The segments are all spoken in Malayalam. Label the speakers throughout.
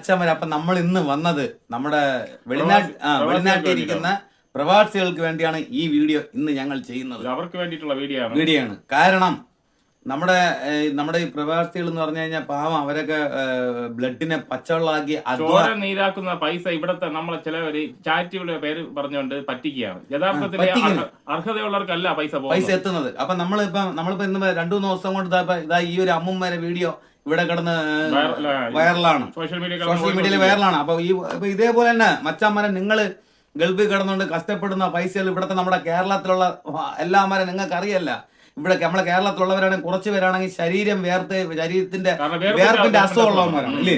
Speaker 1: മച്ചന്മാർ. അപ്പൊ നമ്മൾ ഇന്ന് വന്നത് നമ്മുടെ വെളിനാട്ടിലിരിക്കുന്ന പ്രവാസികൾക്ക് വേണ്ടിയാണ് ഈ വീഡിയോ ഇന്ന് ഞങ്ങൾ ചെയ്യുന്നത്.
Speaker 2: അവർക്ക് വേണ്ടിയിട്ടുള്ള വീഡിയോ
Speaker 1: ആണ്. കാരണം നമ്മുടെ ഈ പ്രവാസികൾ എന്ന് പറഞ്ഞു കഴിഞ്ഞാൽ പാവം അവരൊക്കെ ബ്ലഡിനെ പച്ചവെള്ളമാക്കി
Speaker 2: ചോര നീരാക്കുന്ന പൈസ ഇവിടത്തെ നമ്മളെ ചിലവര് ചാരിറ്റിയുടെ പേര് പറഞ്ഞുകൊണ്ട് പറ്റിക്കുകയാണ്. യഥാർത്ഥത്തിൽ അർഹതയുള്ളവർക്കല്ല പൈസ എത്തുന്നത്.
Speaker 1: അപ്പൊ നമ്മളിപ്പോ ഇന്ന് 2-3 ദിവസം കൊണ്ട് ഇതാ ഈ ഒരു അമ്മൂമ്മേരെ വീഡിയോ ഇവിടെ കിടന്ന് വൈറലാണ്, സോഷ്യൽ മീഡിയയിൽ വൈറലാണ്. അപ്പൊ ഇതേപോലെ തന്നെ മച്ചാന്മാരെ നിങ്ങൾ ഗൾഫിൽ കിടന്നുകൊണ്ട് കഷ്ടപ്പെടുന്ന പൈസകൾ ഇവിടുത്തെ നമ്മുടെ കേരളത്തിലുള്ള എല്ലാമാരെ നിങ്ങൾക്ക് അറിയല്ല. ഇവിടെ നമ്മളെ കേരളത്തിലുള്ളവരാണെങ്കിൽ കുറച്ച് പേരാണെങ്കിൽ ശരീരത്തിന്റെ വേർപ്പിന്റെ അസുഖമുള്ളവന്മാരാണ് ഇല്ലേ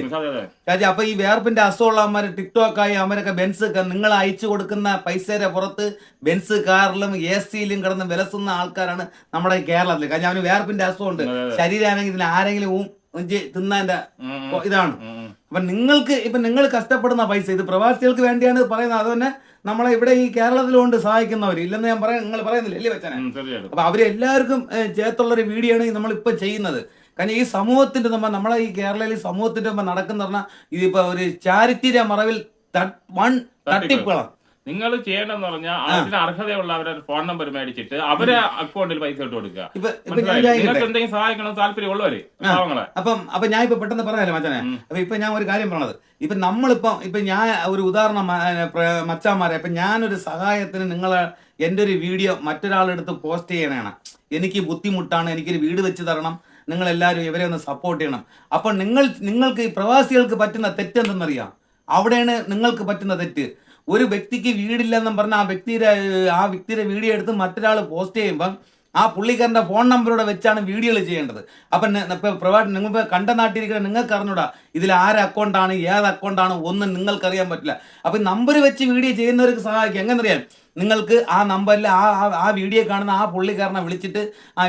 Speaker 1: കാര്യം. അപ്പൊ ഈ വേർപ്പിന്റെ അസുഖമുള്ളവന്മാര് ടിക്ടോക്കായി അവരൊക്കെ ബെൻസ് നിങ്ങൾ അയച്ചു കൊടുക്കുന്ന പൈസയുടെ പുറത്ത് ബെൻസ് കാറിലും AC-യിലും കിടന്ന് വിലസുന്ന ആൾക്കാരാണ് നമ്മുടെ കേരളത്തിൽ. കാര്യം അവന് വേർപ്പിന്റെ അസുഖമുണ്ട്. ശരീരമാണെങ്കിൽ ഇതിന് ആരെങ്കിലും തിന്നാന്റെ ഇതാണ്. അപ്പൊ നിങ്ങൾ കഷ്ടപ്പെടുന്ന പൈസ ഇത് പ്രവാസികൾക്ക് വേണ്ടിയാണ് പറയുന്നത്. അത് തന്നെ നമ്മളെ ഇവിടെ ഈ കേരളത്തിലുകൊണ്ട് സഹായിക്കുന്നവർ ഇല്ലെന്ന് നിങ്ങൾ പറയുന്നില്ല അല്ലേ വെച്ചാൽ. അപ്പൊ അവരെല്ലാവർക്കും ചേർത്തുള്ളൊരു വീഡിയോ ആണ് നമ്മളിപ്പോ ചെയ്യുന്നത്. കാരണം ഈ സമൂഹത്തിന്റെ നമ്മളെ ഈ കേരളയിൽ സമൂഹത്തിന്റെ നടക്കുന്ന പറഞ്ഞാൽ ഇതിപ്പോ ഒരു ചാരിറ്റിയുടെ മറവിൽ തട്ടിപ്പുകളാണ്.
Speaker 2: നിങ്ങൾ ചെയ്യണമെന്ന് പറഞ്ഞാൽ അതിന് അർഹതയുള്ളവരുടെ ഫോൺ നമ്പർ മേടിച്ചിട്ട് അവരെ അക്കൗണ്ടിൽ പൈസ ഇട്ട് കൊടുക്കുക. നിങ്ങൾക്ക് എന്തെങ്കിലും സഹായിക്കണം താല്പര്യമുള്ളവര് പാവങ്ങളെ.
Speaker 1: അപ്പൊ ഞാൻ ഇപ്പൊ പെട്ടെന്ന് പറയാലോ മച്ചാനെ. അപ്പൊ ഇപ്പൊ ഞാൻ ഒരു കാര്യം പറഞ്ഞത്, ഇപ്പൊ ഞാൻ ഒരു ഉദാഹരണം മച്ചാന്മാരെ, ഇപ്പൊ ഞാനൊരു സഹായത്തിന് എന്റെ ഒരു വീഡിയോ മറ്റൊരാളെടുത്ത് പോസ്റ്റ് ചെയ്യണതാണ്. എനിക്ക് ബുദ്ധിമുട്ടാണ്, എനിക്കൊരു വീട് വെച്ച് തരണം, നിങ്ങൾ എല്ലാവരും ഇവരെ ഒന്ന് സപ്പോർട്ട് ചെയ്യണം. അപ്പൊ നിങ്ങൾക്ക് ഈ പ്രവാസികൾക്ക് പറ്റുന്ന തെറ്റെന്തെന്നറിയാം. അവിടെയാണ് നിങ്ങൾക്ക് പറ്റുന്ന തെറ്റ്. ഒരു വ്യക്തിക്ക് വീടില്ലെന്നും പറഞ്ഞ ആ വ്യക്തിയുടെ വീഡിയോ എടുത്ത് മറ്റൊരാൾ പോസ്റ്റ് ചെയ്യുമ്പം ആ പുള്ളിക്കാരന്റെ ഫോൺ നമ്പറോടെ വെച്ചാണ് വീഡിയോകൾ ചെയ്യേണ്ടത്. അപ്പൊ നിങ്ങൾ കണ്ട നാട്ടിലിരിക്കുന്ന നിങ്ങൾക്ക് അറിഞ്ഞൂടാ ഇതിൽ ആരെ അക്കൗണ്ടാണ് ഏത് അക്കൗണ്ടാണ് ഒന്നും നിങ്ങൾക്കറിയാൻ പറ്റില്ല. അപ്പൊ നമ്പർ വെച്ച് വീഡിയോ ചെയ്യുന്നവർക്ക് സഹായിക്കും. എങ്ങനെ അറിയാം? നിങ്ങൾക്ക് ആ നമ്പറിൽ ആ വീഡിയോ കാണുന്ന ആ പുള്ളിക്കാരനെ വിളിച്ചിട്ട്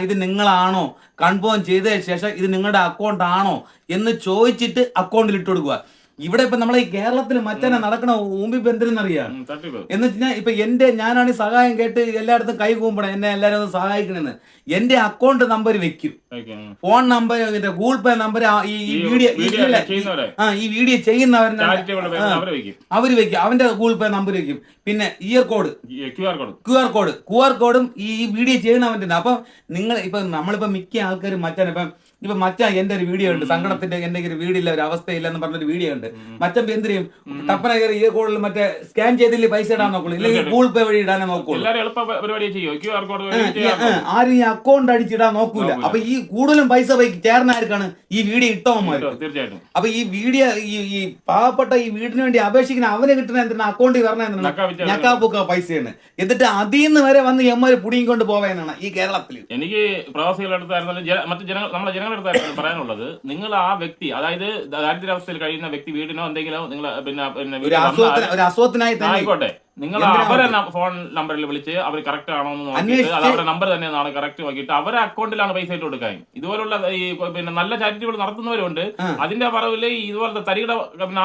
Speaker 1: ഇത് നിങ്ങളാണോ കൺഫേം ചെയ്തതിന് ശേഷം ഇത് നിങ്ങളുടെ അക്കൗണ്ട് ആണോ എന്ന് ചോദിച്ചിട്ട് അക്കൗണ്ടിൽ ഇട്ട് കൊടുക്കുക. ഇവിടെ ഇപ്പൊ നമ്മളെ ഈ കേരളത്തിൽ മറ്റന്നെ നടക്കണ ഊമ്പിപ്പ് എന്തിനെന്നറിയാം എന്ന് വെച്ചാൽ ഇപ്പൊ ഞാനാണ് സഹായം കേട്ട് എല്ലായിടത്തും കൈ കൂമ്പണം എന്നെ എല്ലാരും ഒന്ന് സഹായിക്കണെന്ന്. എന്റെ അക്കൗണ്ട് നമ്പർ വെക്കും, phone number, Google Pay number ഈ വീഡിയോ ചെയ്യുന്നവരെ അവര് വെക്കും. അവന്റെ ഗൂഗിൾ പേ നമ്പർ വെക്കും. പിന്നെ QR കോഡും ഈ വീഡിയോ ചെയ്യുന്നവന്റെ. അപ്പൊ നമ്മളിപ്പോ മിക്ക ആൾക്കാരും ഇപ്പൊ മച്ചാൻ എന്റെ ഒരു വീഡിയോ ഉണ്ട്, സങ്കടത്തിന്റെ എന്റെ ഒരു വീടില്ല, ഒരു അവസ്ഥയില്ല എന്ന് പറഞ്ഞൊരു വീഡിയോ ഉണ്ട്. മച്ചൻ എന്ത് ചെയ്യും? ടപ്പന കയറി ഈ കോഡിൽ സ്കാൻ ചെയ്തില്ലേ പൈസ ഇടാൻ നോക്കുള്ളൂ, ഇല്ലെങ്കിൽ ഗൂഗിൾ പേ വഴി ഇടാനേ നോക്കുള്ളൂ. ആരും ഈ അക്കൗണ്ട് അടിച്ചിടാൻ നോക്കൂല. അപ്പൊ ഈ കൂടുതലും പൈസ ചേർന്നായിരിക്കാണ് ഈ വീഡിയോ ഇട്ടവന്മാർ. അപ്പൊ ഈ വീഡിയോ ഈ പാവപ്പെട്ട ഈ വീടിന് വേണ്ടി അപേക്ഷിക്കുന്ന അവന് കിട്ടുന്ന എന്തിനാ അക്കൗണ്ടിൽ വരണ ഞക്കാപ്പൂക്ക പൈസയാണ്. എന്നിട്ട് അതിൽ നിന്ന് വരെ വന്ന് എമ്മാര് പുടിയും കൊണ്ട് പോവാനാണ് ഈ കേരളത്തിൽ.
Speaker 2: എനിക്ക് പ്രവാസികളുടെ അടുത്തായിരുന്നാലും പറയാനുള്ളത്, നിങ്ങൾ ആ വ്യക്തി, അതായത് ദാരിദ്ര്യാവസ്ഥയിൽ കഴിയുന്ന വ്യക്തി വീടിനോ എന്തെങ്കിലും നിങ്ങൾ ആയിക്കോട്ടെ, നിങ്ങൾ അവരെ ഫോൺ നമ്പറിൽ വിളിച്ച് അവർ കറക്റ്റ് ആണോ എന്ന് നോക്കിയിട്ട് അത് അവരുടെ നമ്പർ തന്നെയാണ് കറക്റ്റ് നോക്കിയിട്ട് അവരുടെ അക്കൗണ്ടിലാണ് പൈസ ഇട്ട് കൊടുക്കാൻ. ഇതുപോലുള്ള ഈ നല്ല ചാരിറ്റികൾ നടത്തുന്നവരുണ്ട്, അതിന്റെ പറവില് ഇതുപോലത്തെ തരികിട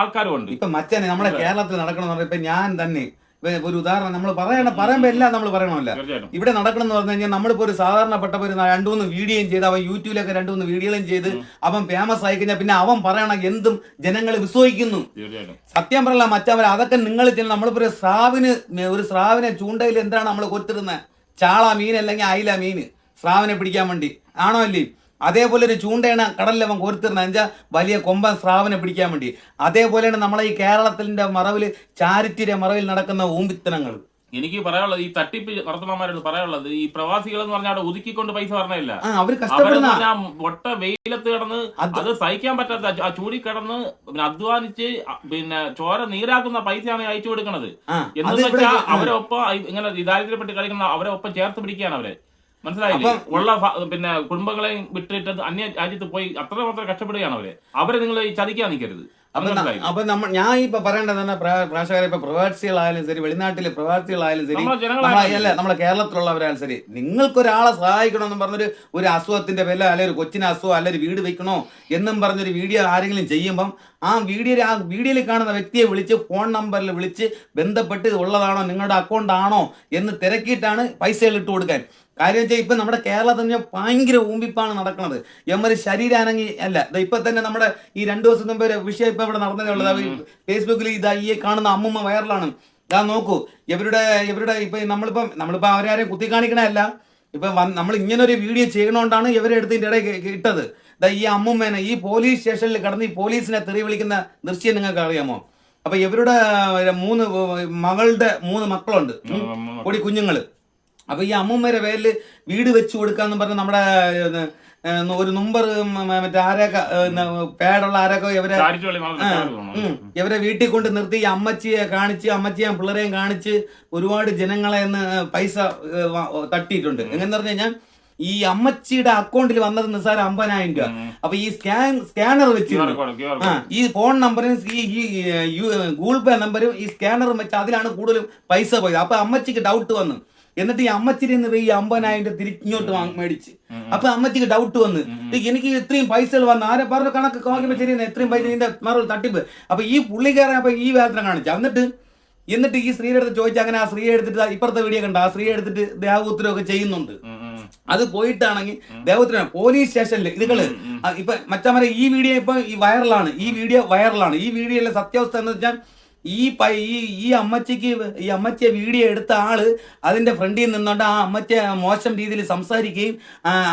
Speaker 2: ആൾക്കാരും ഉണ്ട്.
Speaker 1: ഇപ്പൊ മച്ചാനെ നമ്മളെ കേരളത്തിൽ നടക്കണം. ഇപ്പൊ ഞാൻ തന്നെ ഒരു ഉദാഹരണം നമ്മൾ പറയുമ്പോ എല്ലാം നമ്മൾ പറയണമല്ല. ഇവിടെ നടക്കണം എന്ന് പറഞ്ഞു കഴിഞ്ഞാൽ നമ്മളിപ്പോ ഒരു സാധാരണപ്പെട്ട ഒരു 2-3 വീഡിയോയും ചെയ്ത് അവൻ യൂട്യൂബിലൊക്കെ 2-3 വീഡിയോയും ചെയ്ത് അവൻ ഫേമസ് ആയി കഴിഞ്ഞാൽ പിന്നെ അവൻ പറയണ എന്തും ജനങ്ങൾ വിശ്വസിക്കുന്നു. സത്യം പറയല മറ്റവർ അതൊക്കെ നിങ്ങൾ നമ്മളിപ്പോ ഒരു സ്രാവിനെ ചൂണ്ടയിൽ എന്താണ് നമ്മൾ കൊത്തിരുന്നത്? ചാള മീൻ അല്ലെങ്കിൽ അയില മീന് സ്രാവിനെ പിടിക്കാൻ വേണ്ടി ആണോ അല്ലേ? അതേപോലെ ഒരു ചൂണ്ടയാണ് കടലിൽ അവൻ കോർത്തിരുന്നത് വെച്ചാൽ വലിയ കൊമ്പൻ സ്രാവിനെ പിടിക്കാൻ വേണ്ടി. അതേപോലെയാണ് നമ്മളെ ഈ കേരളത്തിന്റെ മറവിൽ ചാരിറ്റിയുടെ മറവിൽ നടക്കുന്ന ഊമ്പിത്തനങ്ങൾ.
Speaker 2: എനിക്ക് പറയാനുള്ളത്, ഈ തട്ടിപ്പ് നടത്തുന്നവന്മാരോട് പറയാനുള്ളത്, ഈ പ്രവാസികൾ എന്ന് പറഞ്ഞാൽ അവിടെ ഒതുക്കിക്കൊണ്ട് പൈസ പറഞ്ഞില്ല. ഒട്ട വെയിലത്ത് കിടന്ന് അത് സഹിക്കാൻ പറ്റാത്ത ആ ചൂടി കിടന്ന് അധ്വാനിച്ച് ചോര നീരാക്കുന്ന പൈസയാണ് അയച്ചു കൊടുക്കണത്. എന്ന് വെച്ചാൽ അവരെ ഒപ്പം ഇങ്ങനെ ദാരിദ്ര്യപ്പെട്ട് കളിക്കുന്ന അവരെ ഒപ്പം ചേർത്ത് പിടിക്കുകയാണ് അവരെ. മനസ്സിലായില്ലേ? ഉള്ള കുടുംബങ്ങളെയും വിട്ടിട്ട് അന്യ രാജ്യത്ത് പോയി അത്രമാത്രം കഷ്ടപ്പെടുകയാണ് അവരെ നിങ്ങൾ ചതിക്കാൻ നിൽക്കരുത്.
Speaker 1: അപ്പൊ ഞാൻ ഇപ്പൊ പറയേണ്ടത് തന്നെ പ്രേക്ഷകരെ, ഇപ്പൊ പ്രവാസികളായാലും ശരി, വെളിനാട്ടിലെ പ്രവാസികളായാലും ശരി, നമ്മളെ കേരളത്തിലുള്ളവരായാലും ശരി, നിങ്ങൾക്കൊരാളെ സഹായിക്കണമെന്നും പറഞ്ഞൊരു അസുഖത്തിന്റെ പേരിൽ, അല്ലെങ്കിൽ ഒരു കൊച്ചിന് അസുഖം, അല്ലെങ്കിൽ വീട് വെക്കണോ എന്നും പറഞ്ഞൊരു വീഡിയോ ആരെങ്കിലും ചെയ്യുമ്പം ആ വീഡിയോയിൽ കാണുന്ന വ്യക്തിയെ വിളിച്ച് ഫോൺ നമ്പറിൽ വിളിച്ച് ബന്ധപ്പെട്ട് ഇത് ഉള്ളതാണോ നിങ്ങളുടെ അക്കൗണ്ട് ആണോ എന്ന് തിരക്കിയിട്ടാണ് പൈസകൾ ഇട്ട് കൊടുക്കാൻ. കാര്യം വെച്ചാൽ ഇപ്പം നമ്മുടെ കേരളത്തിൽ തന്നെ ഭയങ്കര ഊമ്പിപ്പാണ് നടക്കുന്നത്. എമ്മൊരു ശരീരാനങ്ങി അല്ല. ഇപ്പൊ തന്നെ നമ്മുടെ ഈ 2 ദിവസം മുമ്പ് ഒരു വിഷയം ഇപ്പൊ ഇവിടെ നടന്നതേ ഉള്ളത്. ഫേസ്ബുക്കിൽ ഈ കാണുന്ന അമ്മുമ്മ വൈറലാണ്. ഇതാ നോക്കൂ, ഇവരുടെ ഇപ്പൊ നമ്മളിപ്പോ അവരാരെയും കുത്തി കാണിക്കണല്ല. ഇപ്പൊ നമ്മൾ ഇങ്ങനെ ഒരു വീഡിയോ ചെയ്യണോണ്ടാണ് ഇവരെ എടുത്തിന്റെ ഇടയിൽ ഇട്ടത്. ഈ അമ്മുമ്മേനെ ഈ പോലീസ് സ്റ്റേഷനിൽ കടന്ന് ഈ പോലീസിനെ തെറി വിളിക്കുന്ന ദൃശ്യം നിങ്ങൾക്ക് അറിയാമോ? അപ്പൊ ഇവരുടെ 3 മക്കളുണ്ട്, പൊടി കുഞ്ഞുങ്ങള്. അപ്പൊ ഈ അമ്മൂമ്മയുടെ പേരിൽ വീട് വെച്ച് കൊടുക്കാന്ന് പറഞ്ഞ നമ്മുടെ ഒരു നമ്പർ മറ്റേ ആരൊക്കെ പേടുള്ള ആരൊക്കെ ഇവരെ വീട്ടിൽ കൊണ്ട് നിർത്തി ഈ അമ്മച്ചിയെ പിള്ളേരെയും കാണിച്ച് ഒരുപാട് ജനങ്ങളെ പൈസ തട്ടിയിട്ടുണ്ട്. എങ്ങനെ പറഞ്ഞു കഴിഞ്ഞാൽ ഈ അമ്മച്ചിയുടെ അക്കൗണ്ടിൽ വന്നത് നിസ്സാര 50,000 രൂപ. അപ്പൊ ഈ സ്കാനർ വെച്ചിരുന്നു, ഈ ഫോൺ നമ്പറും ഈ ഗൂഗിൾ പേ നമ്പരും ഈ സ്കാനറും വെച്ച് അതിലാണ് കൂടുതലും പൈസ പോയത്. അപ്പൊ അമ്മച്ചിക്ക് ഡൗട്ട് വന്നു. എന്നിട്ട് ഈ അമ്മച്ചിരി ഈ 50,000 തിരിഞ്ഞോട്ട് മേടിച്ച്. അപ്പൊ അമ്മച്ചിക്ക് ഡൗട്ട് വന്ന് എനിക്ക് ഇത്രയും പൈസകൾ വന്നു, ആരെ പറഞ്ഞ കണക്ക് നോക്കുമ്പോ ശരി എത്രയും പൈസ ഇതിന്റെ മറുപടി തട്ടിപ്പ്. അപ്പൊ ഈ പുള്ളിക്കാരൻ അപ്പൊ ഈ വേദന കാണിച്ചു. എന്നിട്ട് ഈ സ്ത്രീയുടെ അടുത്ത് ചോദിച്ചു. അങ്ങനെ ആ സ്ത്രീയെ എടുത്തിട്ട് ഇപ്പുറത്തെ വീഡിയോ കണ്ട ആ സ്ത്രീയെ എടുത്തിട്ട് ദേവപുത്രമൊക്കെ ചെയ്യുന്നുണ്ട്. അത് പോയിട്ടാണെങ്കിൽ ദേവപുത്ര പോലീസ് സ്റ്റേഷനിൽ ഇതുകള് ഇപ്പൊ മച്ചാമരെ ഈ വീഡിയോ ഇപ്പൊ ഈ വീഡിയോയിലെ സത്യാവസ്ഥ എന്ന് വെച്ചാൽ ഈ അമ്മച്ചിയെ വീഡിയോ എടുത്ത ആള് അതിന്റെ ഫ്രണ്ടിൽ നിന്നുകൊണ്ട് ആ അമ്മച്ചിയെ മോശം രീതിയിൽ സംസാരിക്കുകയും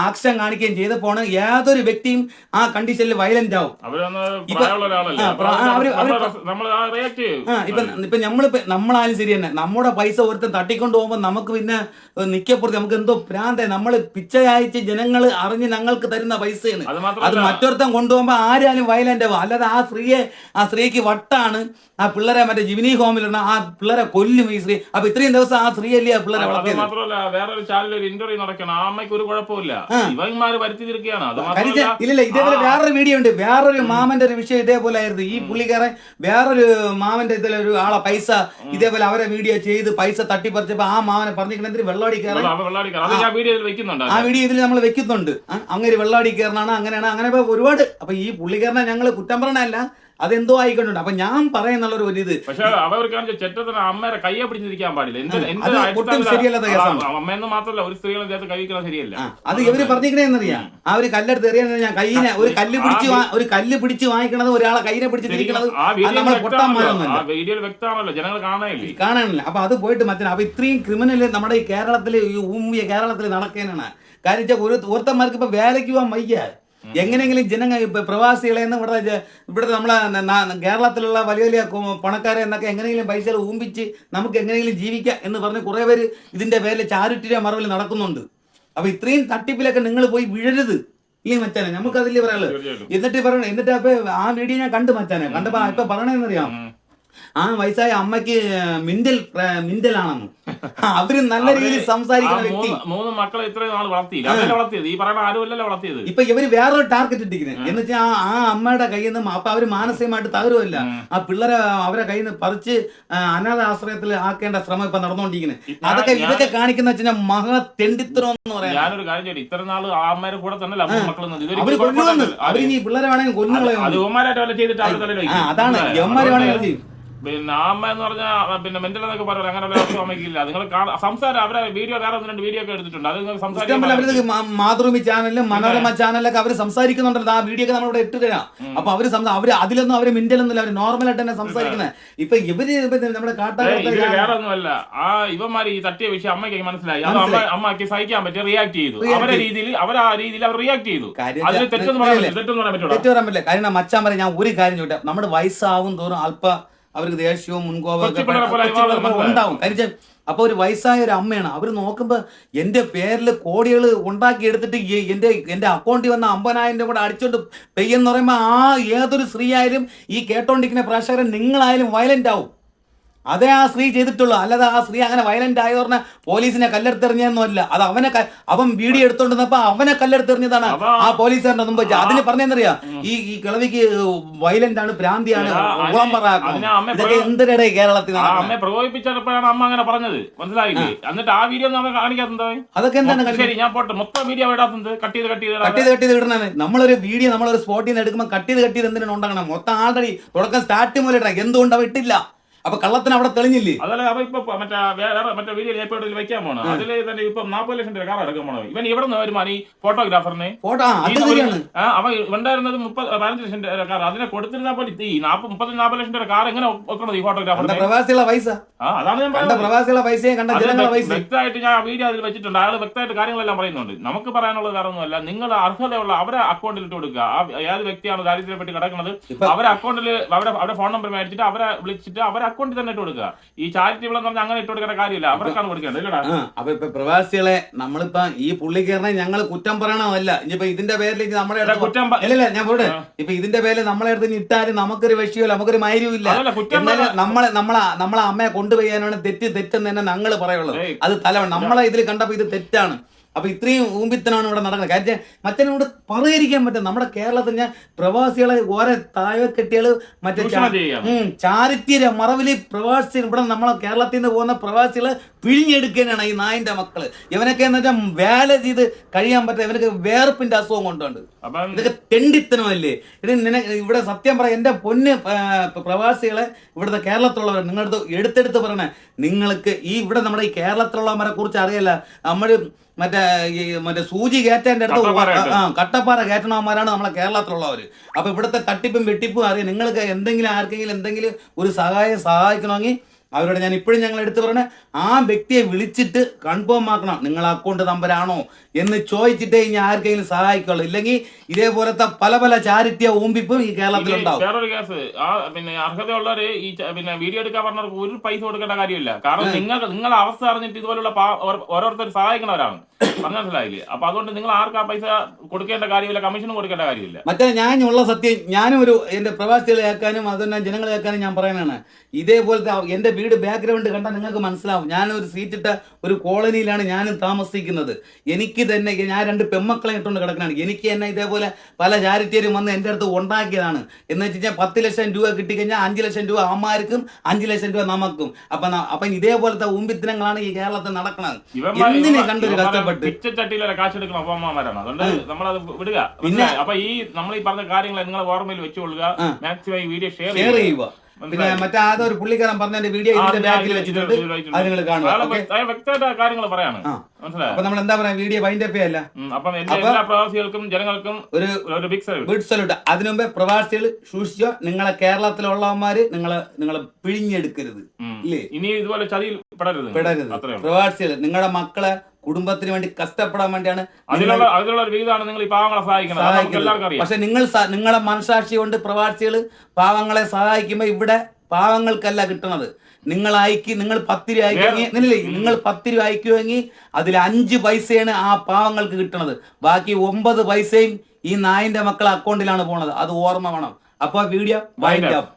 Speaker 1: ആക്ഷൻ കാണിക്കുകയും ചെയ്തപ്പോണ് യാതൊരു വ്യക്തിയും ആ കണ്ടീഷനിൽ വയലന്റ് ആവും. ഇപ്പൊ നമ്മളായാലും ശരി തന്നെ നമ്മുടെ പൈസ ഒരുത്തൻ തട്ടിക്കൊണ്ട് പോകുമ്പോ നമുക്ക് പിന്നെ നിക്കപ്പുറത്ത് നമുക്ക് എന്തോ ഭ്രാന്ത. നമ്മള് പിച്ചയച്ച് ജനങ്ങൾ അറിഞ്ഞ് ഞങ്ങൾക്ക് തരുന്ന പൈസയാണ്. അത് മറ്റൊരുത്തൻ കൊണ്ടുപോകുമ്പോ ആരാലും വയലന്റ് ആവും. അല്ലാതെ ആ സ്ത്രീക്ക് വട്ടാണ്. ആ പിള്ളേരെ മറ്റേ ജിവിനി ഹോമിലുള്ള ആ പിള്ളേരെ കൊല്ലും ഈ സ്ത്രീ. അപ്പൊ ഇത്രയും ദിവസം ആ സ്ത്രീ അല്ലേ ആ പിള്ളേരെ വളർത്തിയത്.
Speaker 2: മാത്രമല്ല വേറൊരു ചാനലിൽ ഒരു ഇന്റർവ്യൂ നടക്കണം. ആ അമ്മയ്ക്ക് ഒരു കുഴപ്പമില്ല, ഇവന്മാര് വരുത്തി തീർക്കുകയാണ്.
Speaker 1: ഇല്ല ഇതേപോലെ വേറൊരു വീഡിയോ ഉണ്ട്. വേറൊരു മാമന്റെ ഒരു വിഷയം ഇതേപോലെ ആയിരുന്നു. ഈ പുള്ളിക്കാരൻ വേറൊരു മാമന്റെ ഇതിലെ ഒരു ആളെ പൈസ ഇതേപോലെ അവരെ വീഡിയോ ചെയ്ത് പൈസ തട്ടിപ്പറിച്ചപ്പോ ആ മാമനെ പറഞ്ഞിരിക്കുന്നത് വെള്ളാടിക്കാരൻ. ആ വീഡിയോ ഇതിൽ നമ്മൾ വെക്കുന്നുണ്ട്. അങ്ങനെ വെള്ളാടിക്കാരനാണ്, അങ്ങനെയാണ്, അങ്ങനെ ഒരുപാട്. അപ്പൊ ഈ പുള്ളിക്കാരനെ ഞങ്ങള് കുറ്റം പറയണല്ല, അതെന്തോ ആയിക്കൊണ്ടുണ്ട്. അപ്പൊ ഞാൻ പറയുന്നുള്ള ഒരു ഇത്
Speaker 2: പക്ഷെ അവർക്ക് ചെറ്റത്തിന് അമ്മേരെ കയ്യെ പിടിച്ചിരിക്കാൻ പാടില്ല. അമ്മയെന്ന് മാത്രമല്ല ഒരു സ്ത്രീകളെ കഴിക്കണം ശരിയല്ല.
Speaker 1: അത് ഇവര് പറഞ്ഞിരിക്കണേന്നറിയാം. ആ ഒരു കല്ലെടുത്ത് എറിയാൻ ഞാൻ കയ്യിനെ ഒരു കല്ല് പിടിച്ച് വാങ്ങിക്കണത് ഒരാളെ കയ്യിനെ പിടിച്ചിരിക്കണത്
Speaker 2: വീഡിയോയിൽ വ്യക്തമാണല്ലോ, ജനങ്ങൾ
Speaker 1: കാണാനില്ല. അപ്പൊ അത് പോയിട്ട് മറ്റേ അപ്പൊ ഇത്രയും ക്രിമിനൽ നമ്മുടെ ഈ കേരളത്തില് ഈ ഊമ്പിയ കേരളത്തിൽ നടക്കാനാണ്. കാര്യം വെച്ചാൽ ഒരുത്തന്മാർക്ക് ഇപ്പൊ വേലയ്ക്ക് പോകാൻ വയ്യ. എങ്ങനെയെങ്കിലും ജനങ്ങൾ പ്രവാസികളെ ഇവിടുത്തെ നമ്മളെ കേരളത്തിലുള്ള വലിയ വലിയ പണക്കാരെ എന്നൊക്കെ എങ്ങനെയെങ്കിലും പൈസ ഊമ്പിച്ച് നമുക്ക് എങ്ങനെയെങ്കിലും ജീവിക്കാം എന്ന് പറഞ്ഞ് കുറെ പേര് ഇതിന്റെ പേരിൽ ചാരിറ്റിയുടെ മറവിൽ നടക്കുന്നുണ്ട്. അപ്പൊ ഇത്രയും തട്ടിപ്പിലൊക്കെ നിങ്ങൾ പോയി വീഴരുത്. ഇല്ലേ മച്ചാനെ, നമുക്ക് അതില്ലേ പറയാനുള്ളത്. എന്നിട്ട് അപ്പൊ ആ വീഡിയോ ഞാൻ കണ്ടു മച്ചാനെ. കണ്ടപ്പോ ഇപ്പൊ പറയണെന്നറിയാം, ആ വയസ്സായ അമ്മയ്ക്ക് മിന്തലാണെന്ന്. അവര് നല്ല രീതിയിൽ സംസാരിക്കുന്ന വ്യക്തി.
Speaker 2: 3 മക്കളെ ഇത്രയും നാൾ വളർത്തിയത് ഈ പറയുന്ന ആരുമല്ലല്ലോ വളർത്തിയത്.
Speaker 1: ഇപ്പൊ ഇവര് വേറൊരു ടാർഗറ്റ് ഇട്ടിരിക്കുന്നത് എന്ന് വെച്ചാൽ ആ അമ്മയുടെ കയ്യിൽ നിന്ന് അപ്പൊ അവര് മാനസികമായിട്ട് തകരുമല്ല. ആ പിള്ളേരെ അവരെ കയ്യിൽ നിന്ന് പറിച്ച് അനാഥ ആശ്രയത്തിൽ ആക്കേണ്ട ശ്രമം ഇപ്പൊ നടന്നുകൊണ്ടിരിക്കുന്നത്. ഇതൊക്കെ കാണിക്കുന്ന വെച്ചാൽ മഹാ തെണ്ടിത്തരം എന്ന് പറയാം.
Speaker 2: ഞാനൊരു കാര്യം ചോദിച്ചു, ഇത്ര നാള് ആ അമ്മയുടെ കൂടെ തന്നെ
Speaker 1: അവര് കൊല്ലുവന്ന്. അവര് ഈ പിള്ളേരെ വേണമെങ്കിൽ കൊല്ലുകളയും. അതാണ് യവന്മാരെ വേണമെങ്കിൽ ചെയ്യും.
Speaker 2: പിന്നെ അമ്മ എന്ന് പറഞ്ഞാൽ പിന്നെ മെന്റൽ എന്നൊക്കെ പറയുന്നത് അങ്ങനെ അമ്മയ്ക്കില്ല. നിങ്ങൾ സംസാരം അവരെ വീഡിയോ വേറെ 1-2 വീഡിയോ ഒക്കെ എടുത്തിട്ടുണ്ട്. അത്
Speaker 1: സംസാരിക്കാൻ മാതൃഭൂമി ചാനലിലും മനോരമ ചാനലിലൊക്കെ അവര് സംസാരിക്കുന്നുണ്ടല്ലോ. ആ വീഡിയോ ഒക്കെ നമ്മളിവിടെ ഇട്ട് തരാം. അപ്പൊ അവര് അതിലൊന്നും അവര് മിന്റലൊന്നുമില്ല, അവര് നോർമലായിട്ട് തന്നെ സംസാരിക്കുന്നത്. ഇപ്പൊ ഇവര് നമ്മുടെ
Speaker 2: വേറെ ഒന്നുമല്ല, ആ ഇവന്മാര് ഈ തട്ടിയ വിഷയം അമ്മയ്ക്ക് മനസ്സിലായി. അത് അമ്മയ്ക്ക് സഹിക്കാൻ പറ്റി, റിയാക്ട് ചെയ്തു. അവരെ രീതിയിൽ അവർ റിയാക്ട് ചെയ്തു. തെറ്റെന്ന്
Speaker 1: പറയാൻ പറ്റില്ല. കാര്യം മച്ചാൻ പറയാം, ഞാൻ ഒരു കാര്യം ചോദിക്കാം, നമ്മുടെ വയസ്സാവും തോറും അവർക്ക് ദേഷ്യവും മുൻകോപമൊക്കെ ഉണ്ടാവും. കാര്യം അപ്പൊ ഒരു വയസ്സായ ഒരു അമ്മയാണ്. അവർ നോക്കുമ്പോ എന്റെ പേരിൽ കോടികൾ ഉണ്ടാക്കി എടുത്തിട്ട് എന്റെ അക്കൗണ്ടിൽ വന്ന 50,000 കൂടെ അടിച്ചോണ്ട് പെയ്യെന്ന് പറയുമ്പോ ആ ഏതൊരു സ്ത്രീ ആയാലും ഈ കേട്ടോണ്ടിരിക്കുന്ന പ്രേക്ഷകരൻ നിങ്ങളായാലും വയലന്റ് ആവും. അതേ ആ സ്ത്രീ ചെയ്തിട്ടുള്ളൂ. അല്ലാതെ ആ സ്ത്രീ അങ്ങനെ വയലന്റ് ആയതോർന്ന് പോലീസിനെ കല്ലെടുത്തെറിഞ്ഞൊന്നും അല്ല. അത് അവൻ വീഡിയോ എടുത്തോണ്ടിരുന്നപ്പോ അവനെ കല്ലെടുത്തെറിഞ്ഞതാണ് ആ പോലീസുകാരന്റെ മുമ്പ്. അതിന് പറഞ്ഞെന്നറിയാ, ഈ കിളവിക്ക് വയലന്റ് ആണ്, ഭ്രാന്തിയാണ്, ഇതൊക്കെ എന്തിനടെ കേരളത്തിൽ
Speaker 2: അമ്മയെ പ്രകോപിപ്പിച്ചപ്പോഴാണ് അമ്മ അങ്ങനെ പറഞ്ഞത്, മനസ്സിലായില്ലേ? എന്നിട്ട് ആ വീഡിയോ കാണിക്കാത്തത്
Speaker 1: അതൊക്കെ എന്താണ്?
Speaker 2: ശരി, ഞാൻ പോട്ടെ, മൊത്തം വീഡിയോ ഇടാത്തത് കട്ട്
Speaker 1: ചെയ്ത് ഇടണേ. നമ്മളൊരു വീഡിയോ നമ്മളൊരു സ്പോട്ടിൽ നിന്ന് എടുക്കുമ്പോൾ കട്ട് ചെയ്ത് എന്തിനാണ് ഉണ്ടാകണം? മൊത്തം ആൾറെഡി തുടക്കം സ്റ്റാർട്ട് മുതൽ ഇടണം. എന്തുകൊണ്ട് അവ ഇട്ടില്ല? അപ്പൊ കള്ളത്തിന് അവിടെ തെളിഞ്ഞില്ലേ?
Speaker 2: അതല്ല, അവ ഇപ്പൊ മറ്റേ വീഡിയോ വെക്കാൻ പോണോ? അതില് തന്നെ ഇപ്പൊ 40 ലക്ഷം രൂപ കാർ എടുക്കാൻ പോണോ? ഇവൻ ഇവിടെ നിന്ന് വരുമാനം ഈ ഫോട്ടോഗ്രാഫറിന് അവ ഉണ്ടായിരുന്നത് 15 ലക്ഷം കാർ, അതിനെ കൊടുത്തിരുന്ന പോലെ ഈ 40 ലക്ഷം രൂപ കാർ എങ്ങനെ വെക്കണത് ഈ ഫോട്ടോഗ്രാഫറിന്റെ
Speaker 1: പ്രവാസികളുടെ പൈസ? അതാണ് ഞാൻ പറഞ്ഞത്, പ്രവാസികളുടെ പൈസയെ കണ്ട ജനങ്ങളുടെ പൈസ.
Speaker 2: വ്യക്തമായിട്ട് ഞാൻ വീഡിയോ അതിൽ വെച്ചിട്ടുണ്ട്. അയാൾ വ്യക്തമായിട്ട് കാര്യങ്ങളെല്ലാം പറയുന്നുണ്ട്. നമുക്ക് പറയാനുള്ളത് വേറെ ഒന്നുമല്ല, നിങ്ങൾ അർഹതയുള്ള അവരെ അക്കൗണ്ടിൽ ഇട്ട് കൊടുക്കുക. ഏത് വ്യക്തിയാണ് ദാരിദ്ര്യപ്പെട്ട് കിടക്കുന്നത് അവരെ അക്കൗണ്ടിൽ അവരുടെ ഫോൺ നമ്പർ മേടിച്ചിട്ട് അവരെ വിളിച്ചിട്ട് അവരെ അക്കൗണ്ടിൽ തന്നെ ഇട്ട് കൊടുക്കുക. ഈ ചാരിറ്റബിൾ എന്ന് പറഞ്ഞാൽ അങ്ങനെ ഇട്ട് കൊടുക്കേണ്ട കാര്യമില്ല, അവർക്കാണ് കൊടുക്കേണ്ടത്.
Speaker 1: അപ്പൊ ഇപ്പൊ പ്രവാസികളെ നമ്മളിപ്പോ ഈ പുള്ളിക്കാരനെ ഞങ്ങൾ കുറ്റം പറയണമല്ല. ഇനിയിപ്പോ ഇതിന്റെ പേരിൽ നമ്മുടെ
Speaker 2: കുറ്റം
Speaker 1: അല്ലല്ല ഞാൻ പോട്ടെ, ഇപ്പൊ ഇതിന്റെ പേരിൽ നമ്മളെ അടുത്ത് ഇട്ടാലും നമുക്കൊരു വിഷയമല്ല, നമുക്കൊരു മൈര്യവും ഇല്ല. നമ്മളെ അമ്മയെ കൊണ്ടുപോയാനാണ് തെറ്റെന്ന് തന്നെ ഞങ്ങൾ പറയുള്ളത്. അത് നമ്മളെ ഇതിൽ കണ്ടപ്പോ ഇത് തെറ്റാണ്. അപ്പൊ ഇത്രയും ഊമ്പിത്തനാണ് ഇവിടെ നടക്കുന്നത്. കാര്യം മറ്റൊരു പരിഹരിക്കാൻ പറ്റും. നമ്മുടെ കേരളത്തിൽ ഞാൻ പ്രവാസികളെ ഓരോ താഴെക്കെട്ടികള് മറ്റേ ചാരിറ്റിയുടെ മറവില് പ്രവാസി ഇവിടെ നമ്മളെ കേരളത്തിൽ നിന്ന് പോകുന്ന പ്രവാസികളെ പിഴിഞ്ഞെടുക്കാനാണ് ഈ നായിന്റെ മക്കള്. ഇവനൊക്കെ എന്ന് വെച്ചാൽ വേല ചെയ്ത് കഴിയാൻ പറ്റും. ഇവനൊക്കെ വേർപ്പിന്റെ അസുഖം കൊണ്ടുണ്ട്. ഇതൊക്കെ തെണ്ടിത്തനമല്ലേ ഇത്? ഇവിടെ സത്യം പറയാം, എന്റെ പൊന്ന് പ്രവാസികളെ, ഇവിടുത്തെ കേരളത്തിലുള്ളവർ നിങ്ങളടുത്ത് എടുത്തെടുത്ത് പറയണേ, നിങ്ങൾക്ക് ഈ ഇവിടെ നമ്മുടെ ഈ കേരളത്തിലുള്ളവരെ കുറിച്ച് അറിയില്ല. നമ്മൾ മറ്റേ സൂചി കയറ്റേണ്ട അടുത്ത് കട്ടപ്പാറ കയറ്റണവന്മാരാണ് നമ്മളെ കേരളത്തിലുള്ളവർ. അപ്പൊ ഇവിടുത്തെ തട്ടിപ്പും വെട്ടിപ്പും അറിയാം. നിങ്ങൾക്ക് എന്തെങ്കിലും ആർക്കെങ്കിലും എന്തെങ്കിലും ഒരു സഹായിക്കണമെങ്കിൽ അവരോട് ഞാൻ ഇപ്പോഴും ഞങ്ങൾ എടുത്തു പറഞ്ഞ ആ വ്യക്തിയെ വിളിച്ചിട്ട് കൺഫേം ആക്കണം, നിങ്ങൾ അക്കൗണ്ട് നമ്പരാണോ എന്ന് ചോദിച്ചിട്ടേ ഇനി ആർക്കെങ്കിലും സഹായിക്കുള്ളൂ. ഇല്ലെങ്കിൽ ഇതേപോലത്തെ പല ചാരിറ്റിയ ഊമ്പിപ്പും ഈ കേരളത്തിലുണ്ടാവും.
Speaker 2: വേറൊരു കേസ്, അർഹതയുള്ളവര് ഈ വീഡിയോ എടുക്കാൻ പറഞ്ഞവർക്ക് ഒരു പൈസ കൊടുക്കേണ്ട കാര്യമില്ല. കാരണം നിങ്ങളുടെ അവസ്ഥ അറിഞ്ഞിട്ട് ഇതുപോലുള്ള ഓരോരുത്തർ സഹായിക്കുന്നവരാണ്, മനസ്സിലായില്ലേ? അപ്പൊ അതുകൊണ്ട് നിങ്ങൾ ആർക്കാ പൈസ കൊടുക്കേണ്ട കാര്യമില്ല, കമ്മീഷനും കൊടുക്കേണ്ട കാര്യമില്ല.
Speaker 1: മറ്റേ ഞാനുള്ള സത്യം, ഞാനും ഒരു എന്റെ പ്രവാസികളെ കേൾക്കാനും അതുതന്നെ ജനങ്ങളെ കേൾക്കാനും ഞാൻ പറയാനാണ്. ഇതേപോലത്തെ എന്റെ വീട് ബാക്ക്ഗ്രൗണ്ട് കണ്ടാൽ നിങ്ങൾക്ക് മനസ്സിലാവും. ഞാനൊരു സീറ്റിട്ട ഒരു കോളനിയിലാണ് ഞാനും താമസിക്കുന്നത്. എനിക്ക് തന്നെ ഞാൻ 2 പെമ്മക്കളെ ഇട്ടുകൊണ്ട് കിടക്കണാണ്. എനിക്ക് തന്നെ ഇതേപോലെ പല ചാരിറ്റിയരും വന്ന് എൻ്റെ അടുത്ത് ഉണ്ടാക്കിയതാണ്. എന്ന് വെച്ച് കഴിഞ്ഞാൽ 10 ലക്ഷം രൂപ കിട്ടിക്കഴിഞ്ഞാൽ 5 ലക്ഷം രൂപ അമ്മമാർക്കും 5 ലക്ഷം രൂപ നമുക്കും. അപ്പൊ ഇതേപോലത്തെ ഊമ്പിത്തനങ്ങളാണ് ഈ കേരളത്തിൽ നടക്കുന്നത്. എന്തിനെ കണ്ടൊരു കഷ്ടപ്പെട്ട്
Speaker 2: പിച്ചച്ചട്ടിയിലെ കാശെടുക്കണം അപ്പന്മാരാണ്. അതുകൊണ്ട് നമ്മളത് വിടുക. പിന്നെ അപ്പൊ ഈ നമ്മൾ ഈ പറഞ്ഞ കാര്യങ്ങൾ നിങ്ങൾ ഓർമ്മയിൽ വെച്ചുകൊള്ളുക. മാക്സിമം ഈ വീഡിയോ ഷെയർ ചെയ്യുക.
Speaker 1: പിന്നെ മറ്റേ ഒരു പുള്ളിക്കാരൻ പറഞ്ഞ വീഡിയോ ബാക്കിൽ വെച്ചിട്ടുണ്ട്, അത് നിങ്ങൾ കാണുക.
Speaker 2: വ്യക്തമായിട്ട് കാര്യങ്ങൾ പറയാണ്, മനസ്സിലായോ?
Speaker 1: അപ്പൊ നമ്മൾ എന്താ പറയാ, വീഡിയോ വൈൻഡ് അപ്പ് ചെയ്യല്ല.
Speaker 2: അപ്പം എല്ലാ പ്രവാസികൾക്കും ജനങ്ങൾക്കും ഒരു ബിഗ്
Speaker 1: സല്യൂട്ട്. അതിനു മുമ്പേ പ്രവാസികൾ സൂക്ഷിച്ചോ, നിങ്ങളെ കേരളത്തിലുള്ളവന്മാര് നിങ്ങളെ പിഴിഞ്ഞെടുക്കരുത്, ഇല്ലേ?
Speaker 2: ഇനി ഇതുപോലെ ചതിയിൽ പെടരുത്.
Speaker 1: പ്രവാസികൾ നിങ്ങളുടെ മക്കളെ കുടുംബത്തിന് വേണ്ടി കഷ്ടപ്പെടാൻ വേണ്ടിയാണ്
Speaker 2: അതിലുള്ള ഒരു വീതാണ് നിങ്ങൾ ഈ പാവങ്ങളെ സഹായിക്കുന്നത്.
Speaker 1: പക്ഷെ നിങ്ങളെ മനസാക്ഷി കൊണ്ട് പ്രവാസികൾ പാവങ്ങളെ സഹായിക്കുമ്പോ ഇവിടെ പാവങ്ങൾക്കല്ല കിട്ടണത്. നിങ്ങൾ 10 രൂപ അയക്കുമെങ്കിൽ നിങ്ങൾ 10 രൂപ അയക്കുമെങ്കിൽ അതിൽ 5 പൈസയാണ് ആ പാവങ്ങൾക്ക് കിട്ടണത്. ബാക്കി 9 പൈസയും ഈ നായിന്റെ മക്കളെ അക്കൗണ്ടിലാണ് പോണത്. അത് ഓർമ്മ വേണം. അപ്പൊ വീഡിയോ വൈൻഡ് അപ്പ്.